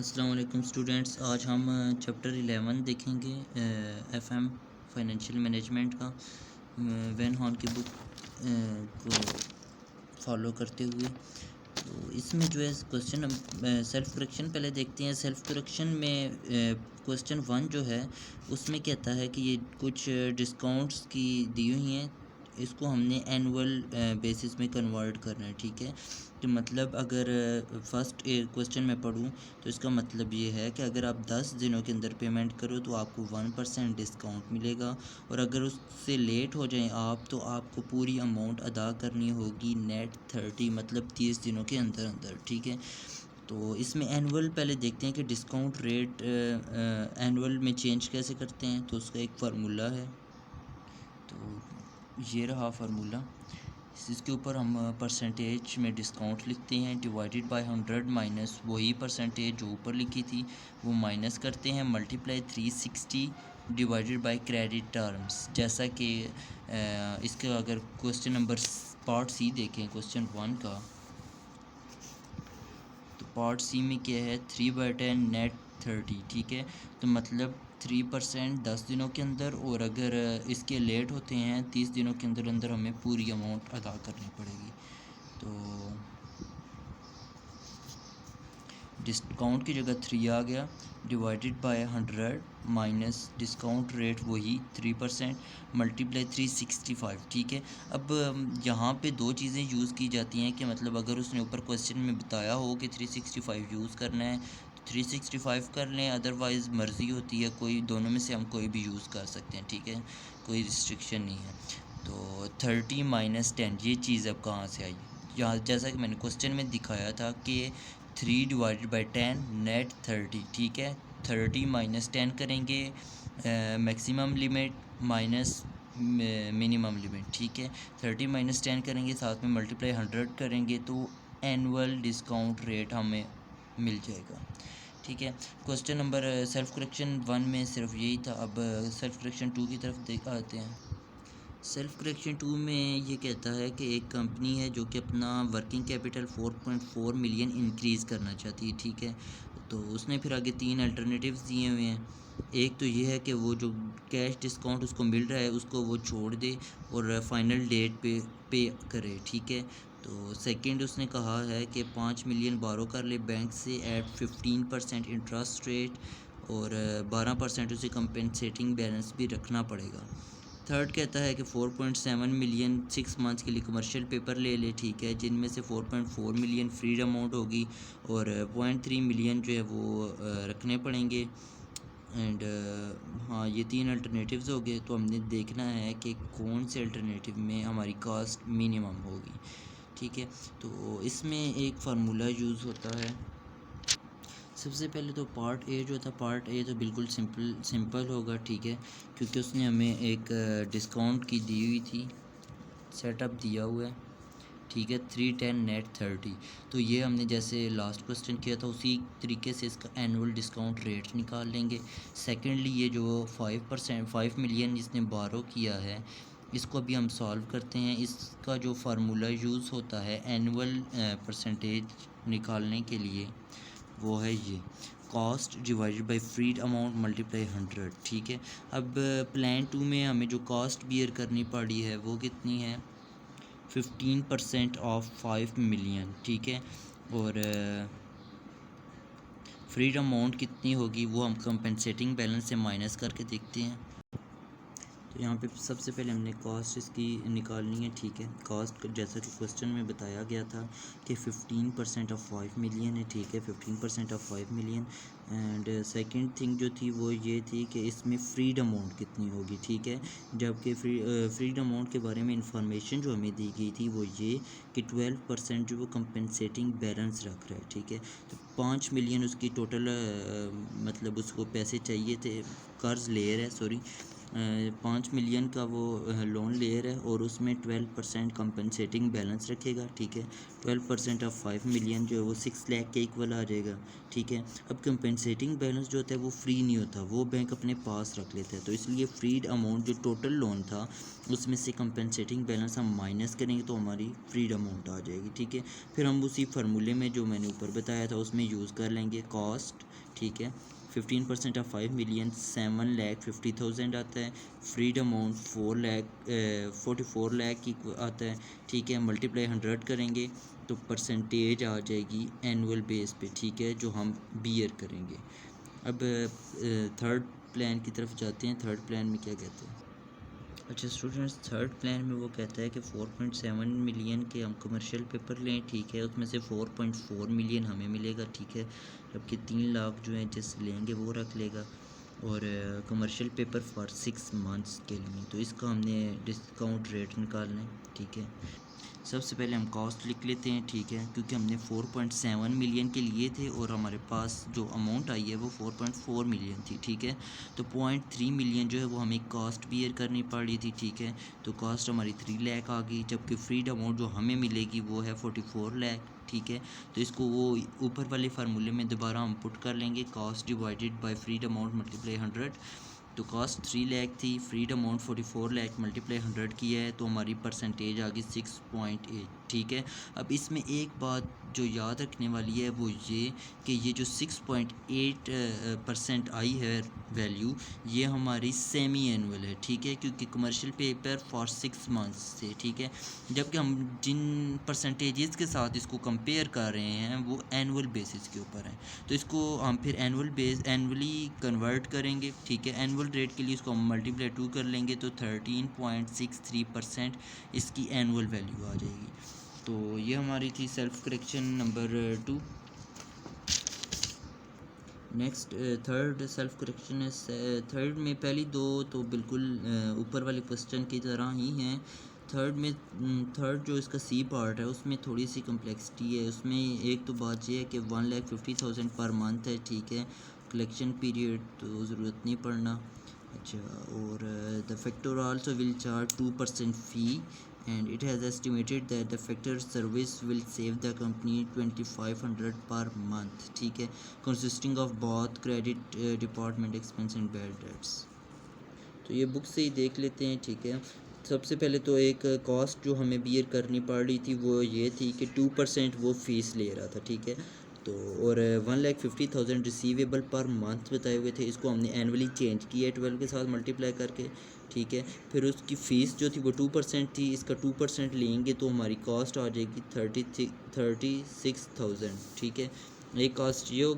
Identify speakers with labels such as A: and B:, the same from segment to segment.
A: अस्सलाम वालेकुम स्टूडेंट्स। आज हम चैप्टर 11 देखेंगे एफएम फाइनेंशियल मैनेजमेंट का वैन हॉर्न की बुक को फॉलो करते हुए। तो इसमें जो है क्वेश्चन सेल्फ करेक्शन पहले देखते हैं। सेल्फ करेक्शन में क्वेश्चन 1 जो है उसमें कहता है कि ये कुछ डिस्काउंट्स की दी हुई हैं, इसको हमने एनुअल बेसिस में कन्वर्ट करना है। ठीक है, तो मतलब अगर फर्स्ट क्वेश्चन में पढ़ूँ तो इसका मतलब ये है कि अगर आप 10 दिनों के अंदर पेमेंट करो तो आपको 1% डिस्काउंट मिलेगा, और अगर उससे लेट हो जाएं आप तो आपको पूरी अमाउंट अदा करनी होगी नेट 30, मतलब 30 दिनों के अंदर अंदर। ठीक है, तो इसमें एनुअल पहले देखते हैं कि डिस्काउंट रेट एनुअल में चेंज कैसे करते हैं। तो उसका एक फ़ार्मूला है, तो ये रहा फार्मूला। इसके ऊपर हम परसेंटेज में डिस्काउंट लिखते हैं, डिवाइडेड बाय 100 माइनस वही परसेंटेज जो ऊपर लिखी थी वो माइनस करते हैं, multiply 360 divided by credit terms. जैसा कि इसका अगर क्वेश्चन नंबर पार्ट सी देखें क्वेश्चन 1 का, तो पार्ट सी में क्या है 3/10 नेट 30। ठीक है, तो मतलब 3% 10 दिनों के अंदर, और अगर इसके लेट होते हैं 30 दिनों के अंदर अंदर हमें पूरी अमाउंट अदा करनी पड़ेगी। तो डिस्काउंट की जगह 3 आ गया, divided by 100 minus discount rate वही 3% मल्टीप्लाई 365। ठीक है, अब यहाँ पे दो चीज़ें यूज़ की जाती हैं कि मतलब अगर उसने ऊपर क्वेश्चन में बताया हो कि 365 यूज़ करना है तो 365 कर लें, अदरवाइज़ मर्ज़ी होती है, कोई दोनों में से हम कोई भी यूज़ कर सकते हैं। ठीक है, कोई रिस्ट्रिक्शन नहीं है। तो 30 माइनस 10 ये चीज़ अब कहाँ से आई? यहाँ जैसा कि मैंने क्वेश्चन में दिखाया था कि 3 डिवाइडेड बाई 10 नेट 30। ठीक है, 30 माइनस 10 करेंगे maximum limit minus minimum limit. ठीक है, 30 माइनस 10 करेंगे, साथ में मल्टीप्लाई 100 करेंगे, तो एनुअल डिस्काउंट रेट हमें मिल जाएगा। ठीक है, क्वेश्चन नंबर सेल्फ करेक्शन 1 में सिर्फ यही था। अब सेल्फ करेक्शन 2 की तरफ देख आते हैं। सेल्फ करेक्शन 2 में ये कहता है कि एक कंपनी है जो कि अपना वर्किंग कैपिटल 4.4 मिलियन इंक्रीज़ करना चाहती है। ठीक है, तो उसने फिर आगे 3 अल्टरनेटिव्स दिए हुए हैं। एक तो ये है कि वो जो कैश डिस्काउंट उसको मिल रहा है उसको वो छोड़ दे और फाइनल डेट पे करे। ठीक है, तो सेकंड उसने कहा है कि 5 मिलियन बारो कर ले बैंक से एट 15% इंटरेस्ट रेट, और 12% उसे कंपेंसेटिंग बैलेंस भी रखना पड़ेगा। थर्ड कहता है कि 4.7 मिलियन 6 मंथ्स के लिए कमर्शियल पेपर ले ले। ठीक है, जिनमें से 4.4 मिलियन फ्री अमाउंट होगी और 0.3 मिलियन जो है वो रखने पड़ेंगे। एंड हाँ, ये 3 अल्टरनेटिव्स हो गए, तो हमने देखना है कि कौन से अल्टरनेटिव में हमारी कॉस्ट मिनिमम होगी। ठीक है, तो इसमें एक फार्मूला यूज़ होता है। सबसे पहले तो पार्ट ए जो था, पार्ट ए तो बिल्कुल सिंपल होगा। ठीक है, क्योंकि उसने हमें एक डिस्काउंट की दी हुई थी, सेटअप दिया हुआ है। ठीक है, 310 नेट 30, तो ये हमने जैसे लास्ट क्वेश्चन किया था उसी तरीके से इसका एनुअल डिस्काउंट रेट निकाल लेंगे। सेकेंडली ये जो 5 मिलियन इसने बारो किया है इसको अभी हम सॉल्व करते हैं। इसका जो फार्मूला यूज़ होता है एनुअल परसेंटेज निकालने के लिए वो है ये cost divided by freed amount multiply 100। ठीक है, अब प्लान 2 में हमें जो कॉस्ट बियर करनी पड़ी है वो कितनी है, 15% ऑफ 5 मिलियन। ठीक है, और फ्रीड अमाउंट कितनी होगी वो हम कंपेंसेटिंग बैलेंस से माइनस करके देखते हैं। तो यहाँ पे सबसे पहले हमने कॉस्ट इसकी निकालनी है। ठीक है, कॉस्ट जैसा कि क्वेश्चन में बताया गया था कि 15% ऑफ 5 मिलियन है। ठीक है, 15% of 5 million. And second thing जो थी वो ये थी कि इसमें फ्रीड अमाउंट कितनी होगी। ठीक है, जबकि फ्रीड अमाउंट के बारे में इंफॉर्मेशन जो हमें दी गई थी वो ये कि 12% जो वो कंपेंसेटिंग बैलेंस रख रहा है। ठीक है, तो 5 मिलियन उसकी टोटल मतलब उसको पैसे चाहिए थे, कर्ज़ ले रहा है, सॉरी, 5 मिलियन का वो लोन ले रहा है और उसमें 12% कंपनसेटिंग बैलेंस रखेगा, ठीक है। 12% ऑफ 5 मिलियन जो है वो 6 लाख के इक्वल आ जाएगा, ठीक है। अब कंपनसेटिंग बैलेंस जो होता है वो फ्री नहीं होता, वो बैंक अपने पास रख लेता है, तो इसलिए फ्रीड अमाउंट जो टोटल लोन था उसमें से कंपनसेटिंग बैलेंस हम माइनस करेंगे तो हमारी फ्रीड अमाउंट आ जाएगी, ठीक है। फिर हम उसी फार्मूले में जो मैंने ऊपर बताया था उसमें यूज़ कर लेंगे कॉस्ट, ठीक है। 15% ऑफ 5 मिलियन 7,50,000 आता है। फ्रीड अमाउंट 44 लाख की आता है, ठीक है। मल्टीप्लाई 100 करेंगे तो परसेंटेज आ जाएगी एनुअल बेस पे, ठीक है, जो हम बियर करेंगे। अब थर्ड प्लान की तरफ जाते हैं। थर्ड प्लान में क्या कहते हैं? अच्छा स्टूडेंट्स, थर्ड प्लान में वो कहता है कि 4.7 मिलियन के हम कमर्शियल पेपर लें, ठीक है। उसमें से 4.4 मिलियन हमें मिलेगा, ठीक है। जबकि 3 लाख जो है जिस लेंगे वो रख लेगा, और कमर्शियल पेपर फॉर 6 मंथ्स के लिए। तो इसका हमने डिस्काउंट रेट निकालना है, ठीक है। सबसे पहले हम कॉस्ट लिख लेते हैं, ठीक है, क्योंकि हमने 4.7 मिलियन के लिए थे और हमारे पास जो अमाउंट आई है वो 4.4 मिलियन थी, ठीक है। तो 0.3 मिलियन जो है वो हमें कॉस्ट बियर करनी पड़ी थी, ठीक है। तो कॉस्ट हमारी 3 लाख आ गई, जबकि फ्रीड अमाउंट जो हमें मिलेगी वो है 44 लाख, ठीक है। तो इसको वो ऊपर वाले फार्मूले में दोबारा हम पुट कर लेंगे, cost divided by freed amount multiply 100। तो कॉस्ट 3 लाख थी, फ्रीड अमाउंट 44 लाख, मल्टीप्लाई 100 किया है तो हमारी परसेंटेज आ गई 6.8, ठीक है। अब इसमें एक बात जो याद रखने वाली है वो ये कि ये जो 6.8% आई है वैल्यू, ये हमारी सेमी एनुअल है, ठीक है, क्योंकि कमर्शियल पेपर फॉर 6 मंथ्स से, ठीक है। जबकि हम जिन परसेंटेजेस के साथ इसको कंपेयर कर रहे हैं वो एनुअल बेसिस के ऊपर हैं, तो इसको हम फिर एनुअली कन्वर्ट करेंगे, ठीक है। एनुअल रेट के लिए इसको हम मल्टीप्लाई 2 कर लेंगे तो 13.63% इसकी एनुअल वैल्यू आ जाएगी। तो ये हमारी थी self correction number 2। Next third self correction है। थर्ड में पहली दो तो बिल्कुल ऊपर वाले क्वेश्चन की तरह ही हैं। थर्ड जो इसका सी पार्ट है उसमें थोड़ी सी कम्प्लेक्सिटी है। उसमें एक तो बात ये है कि 1,50,000 पर मंथ है, ठीक है। कलेक्शन पीरियड तो ज़रूरत नहीं पड़ना। अच्छा, और the factor also will charge 2% fee and it has estimated that the factor service will save the company 2,500 per month, ठीक है, consisting of both credit department expense and bad debts। तो ये बुक से ही देख लेते हैं, ठीक है। सबसे पहले तो एक कॉस्ट जो हमें बियर करनी पड़ रही थी वो ये थी कि 2% वो फ़ीस ले रहा था, ठीक है। तो और 1,50,000 रिसीवेबल पर मंथ बताए हुए थे, इसको हमने एनुअली चेंज किया है 12 के साथ मल्टीप्लाई करके, ठीक है। फिर उसकी फ़ीस जो थी वो 2% थी, इसका 2% लेंगे तो हमारी कॉस्ट आ जाएगी 36,000, ठीक है। एक कॉस्ट ये हो,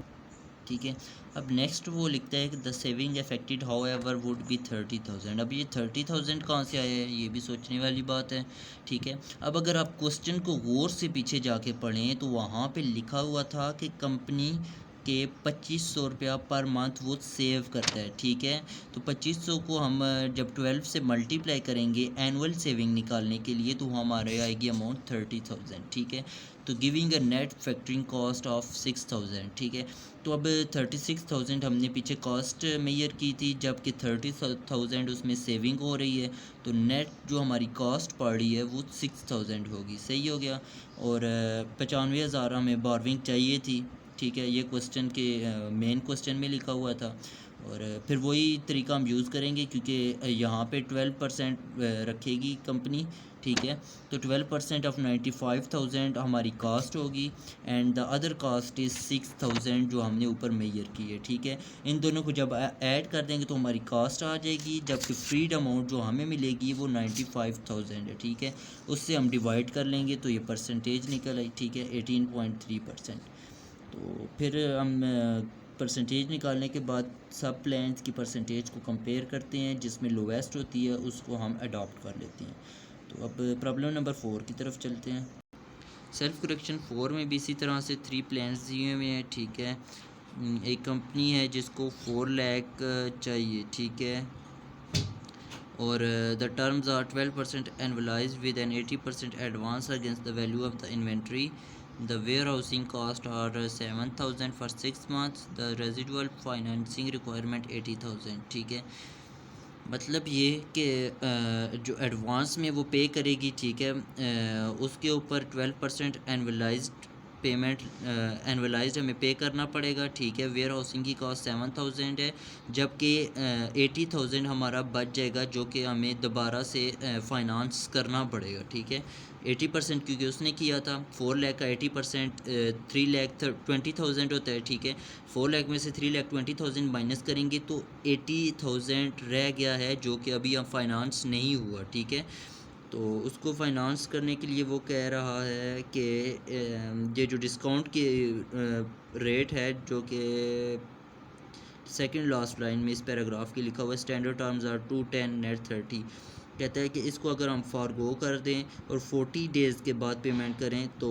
A: ठीक है। अब नेक्स्ट वो लिखता है कि the saving affected how ever would be 30,000। अब ये 30,000 कहाँ से आया है, ये भी सोचने वाली बात है, ठीक है। अब अगर आप क्वेश्चन को गौर से पीछे जाके पढ़ें तो वहाँ पे लिखा हुआ था कि कंपनी के 2,500 रुपया पर मंथ वो सेव करता है, ठीक है। तो 2,500 को हम जब 12 से मल्टीप्लाई करेंगे एनुअल सेविंग निकालने के लिए तो हमारे आएगी अमाउंट 30,000, ठीक है। तो giving a net factoring cost of 6,000, ठीक है। तो अब 36,000 हमने पीछे कॉस्ट मेयर की थी, जबकि 30,000 उसमें सेविंग हो रही है, तो नेट जो हमारी कॉस्ट पड़ रही है वो 6,000 होगी, सही हो गया। और 95,000 हमें बोर्विंग चाहिए थी, ठीक है। ये क्वेश्चन के मेन क्वेश्चन में लिखा हुआ था, और फिर वही तरीका हम यूज़ करेंगे क्योंकि यहाँ पे 12% रखेगी कंपनी, ठीक है। तो 12% ऑफ 95,000 हमारी कास्ट होगी and the other caste is 6,000 जो हमने ऊपर मेजर की है, ठीक है। इन दोनों को जब ऐड कर देंगे तो हमारी कास्ट आ जाएगी, जबकि फ्रीड अमाउंट जो हमें मिलेगी वो 95,000 है, ठीक है। उससे हम डिवाइड कर लेंगे तो ये परसेंटेज निकल आई, ठीक है, 18.3%। तो फिर हम परसेंटेज निकालने के बाद सब प्लान्स की परसेंटेज को कंपेयर करते हैं, जिसमें लोवेस्ट होती है उसको हम अडॉप्ट कर लेते हैं। तो अब प्रॉब्लम नंबर 4 की तरफ चलते हैं। सेल्फ करेक्शन 4 में भी इसी तरह से 3 प्लान्स दिए हुए हैं, ठीक है। एक कंपनी है जिसको 4 लाख चाहिए, ठीक है, और the terms are 12% annualised with an 80% advance against the value of the inventory. The warehousing cost are 7,000 for 6 months. The residual financing requirement 80,000, ठीक है। मतलब ये कि जो एडवांस में वो पे करेगी, ठीक है, उसके ऊपर 12% एनुअलाइज्ड पेमेंट एनुअलाइज्ड हमें पे करना पड़ेगा, ठीक है। वेयर हाउसिंग की कॉस्ट 7000 है, जबकि 80,000 हमारा बच जाएगा जो कि हमें दोबारा से फाइनेंस करना पड़ेगा, ठीक है। 80% क्योंकि उसने किया था 4 लाख का 80% 3,20,000 होता है, ठीक है। 4 लाख में से 3,20,000 माइनस करेंगे तो 80,000 रह गया है जो कि अभी हम फाइनेंस नहीं हुआ, ठीक है। तो उसको फाइनेंस करने के लिए वो कह रहा है कि ये जो डिस्काउंट की रेट है जो कि सेकंड लास्ट लाइन में इस पैराग्राफ के लिखा हुआ है, स्टैंडर्ड टर्म्स आर 210 नेट 30, कहता है कि इसको अगर हम फॉरगो कर दें और 40 डेज़ के बाद पेमेंट करें तो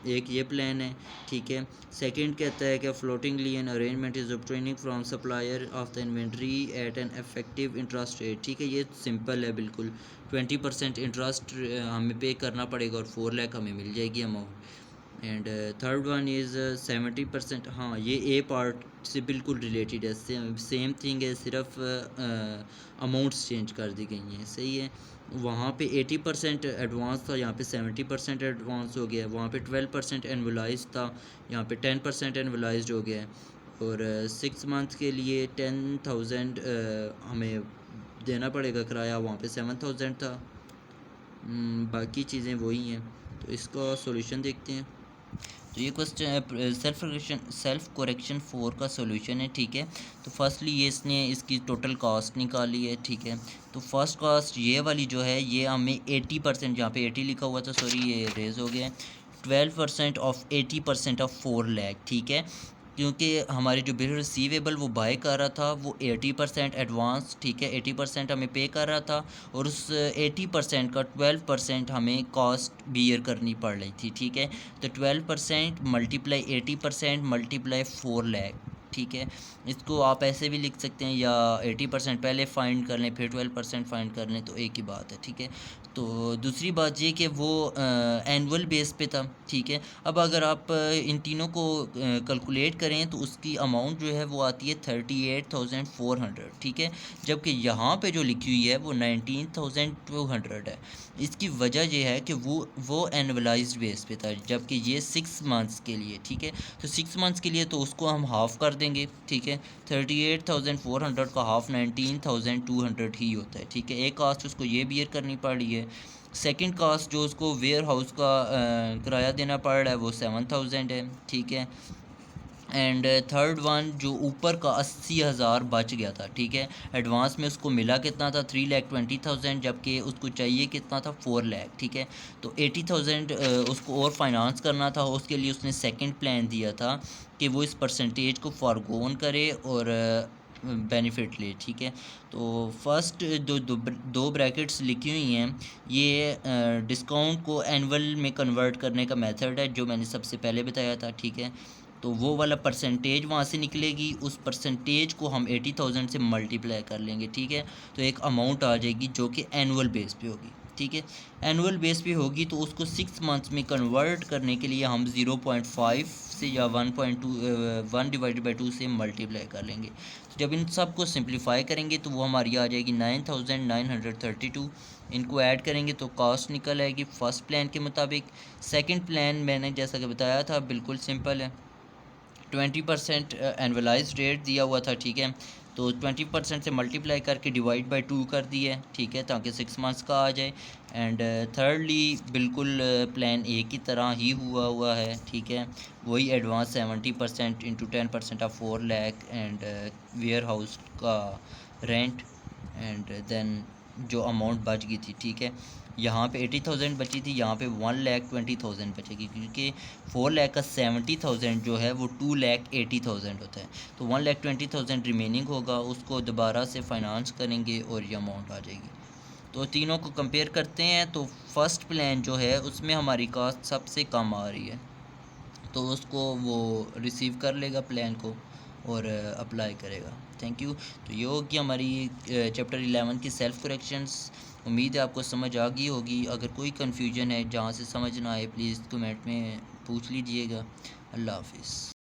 A: एक ये प्लान है, ठीक है। सेकंड कहता है कि floatingly an arrangement is obtaining from supplier of the inventory at an effective interest rate, ठीक है। ये सिंपल है बिल्कुल, 20% इंटरेस्ट हमें पे करना पड़ेगा और 4 लाख हमें मिल जाएगी amount. And third one is 70%, हाँ ये ए पार्ट से बिल्कुल रिलेटेड है, सेम थिंग है, सिर्फ अमाउंट्स चेंज कर दी गई हैं, सही है। वहाँ पे 80% एडवांस था, यहाँ पे 70% एडवांस हो गया है। वहाँ पे 12% एनुअलाइज था, यहाँ पे 10% एनुअलाइज्ड हो गया है। और 6 मंथ के लिए 10,000 हमें देना पड़ेगा किराया, वहाँ पे 7,000 था। बाकी चीज़ें वही हैं, तो इसका सॉल्यूशन देखते हैं। तो ये क्वेश्चन सेल्फ करेक्शन 4 का सॉल्यूशन है, ठीक है। तो फर्स्टली ये इसने इसकी टोटल कॉस्ट निकाली है, ठीक है। तो फर्स्ट कॉस्ट ये वाली जो है ये हमें 80%, जहाँ पे 80 लिखा हुआ था, सॉरी ये रेज हो गया है, 12% ऑफ 80% ऑफ 4 लाख, ठीक है। क्योंकि हमारी जो बिल रिसीवेबल वो बाय कर रहा था वो 80% एडवांस, ठीक है, 80% हमें पे कर रहा था और उस 80% का 12% हमें कॉस्ट बियर करनी पड़ रही थी, ठीक है। तो 12% मल्टीप्लाई 80% मल्टीप्लाई 4 लाख, ठीक है। इसको आप ऐसे भी लिख सकते हैं या 80% पहले फाइंड कर लें फिर 12% फाइंड कर लें, तो एक ही बात है, ठीक है। तो दूसरी बात ये कि वो एनुअल बेस पे था, ठीक है। अब अगर आप इन तीनों को कैलकुलेट करें तो उसकी अमाउंट जो है वो आती है 38,400, ठीक है। जबकि यहाँ पे जो लिखी हुई है वो 19,200 है। इसकी वजह ये है कि वो एनुअलाइज्ड बेस पे था, जबकि ये 6 मंथ्स के लिए, ठीक है। तो 6 मंथ्स के लिए तो उसको हम हाफ़ कर देंगे, ठीक है। 38,400 का हाफ 19,200 ही होता है, ठीक है। एक कास्ट उसको ये बियर करनी पड़ रही है। सेकंड कास्ट जो उसको वेयर हाउस का किराया देना पड़ रहा है वो 7,000 है, ठीक है। एंड थर्ड वन जो ऊपर का 80,000 बच गया था, ठीक है। एडवांस में उसको मिला कितना था 3,20,000, जबकि उसको चाहिए कितना था 4 लाख, ठीक है। तो 80,000 उसको और फाइनेंस करना था, उसके लिए उसने सेकंड प्लान दिया था कि वो इस परसेंटेज को फॉरगोन करे और बेनिफिट ले, ठीक है। तो फर्स्ट दो ब्रैकेट्स लिखी हुई हैं, ये डिस्काउंट को एनुअल में कन्वर्ट करने का मेथड है जो मैंने सबसे पहले बताया था, ठीक है। तो वो वाला परसेंटेज वहाँ से निकलेगी, उस परसेंटेज को हम 80,000 से मल्टीप्लाई कर लेंगे, ठीक है। तो एक अमाउंट आ जाएगी जो कि एनुअल बेस पे होगी, ठीक है। एनुअल बेस पे होगी तो उसको 6 मंथ्स में कन्वर्ट करने के लिए हम 0.5 से या 1 डिवाइडेड बाई 2 से मल्टीप्लाई कर लेंगे। तो जब इन सब को सिंप्लीफाई करेंगे तो वो हमारी आ जाएगी 9,932। इनको ऐड करेंगे तो कॉस्ट निकल आएगी फ़र्स्ट प्लान के मुताबिक। सेकंड प्लान मैंने जैसा कि बताया था बिल्कुल सिंपल है, 20% एनुअलाइज्ड रेट दिया हुआ था, ठीक है। तो 20% से मल्टीप्लाई करके डिवाइड बाई 2 कर दिया है, ठीक है, ताकि 6 मंथ्स का आ जाए। एंड थर्डली बिल्कुल प्लान ए की तरह ही हुआ है, ठीक है। वही advance 70% into 10% of 4 lakh and warehouse का रेंट एंड देन जो अमाउंट बच गई थी, ठीक है। यहाँ पे 80,000 बची थी, यहाँ पे 1,20,000 बचेगी, क्योंकि 4 लाख का 70,000 जो है वो 2,80,000 होता है। तो 1,20,000 रिमेनिंग होगा, उसको दोबारा से फाइनेंस करेंगे और ये अमाउंट आ जाएगी। तो तीनों को कंपेयर करते हैं तो फर्स्ट प्लान जो है उसमें हमारी कॉस्ट सबसे कम आ रही है, तो उसको वो रिसीव कर लेगा प्लान को और अप्लाई करेगा। Thank you. तो ये होगी हमारी चैप्टर 11 की सेल्फ़ करेक्शंस। उम्मीद है आपको समझ आ गई होगी। अगर कोई कन्फ्यूजन है जहाँ से समझ ना आए प्लीज़ कमेंट में पूछ लीजिएगा। अल्लाह हाफिज़।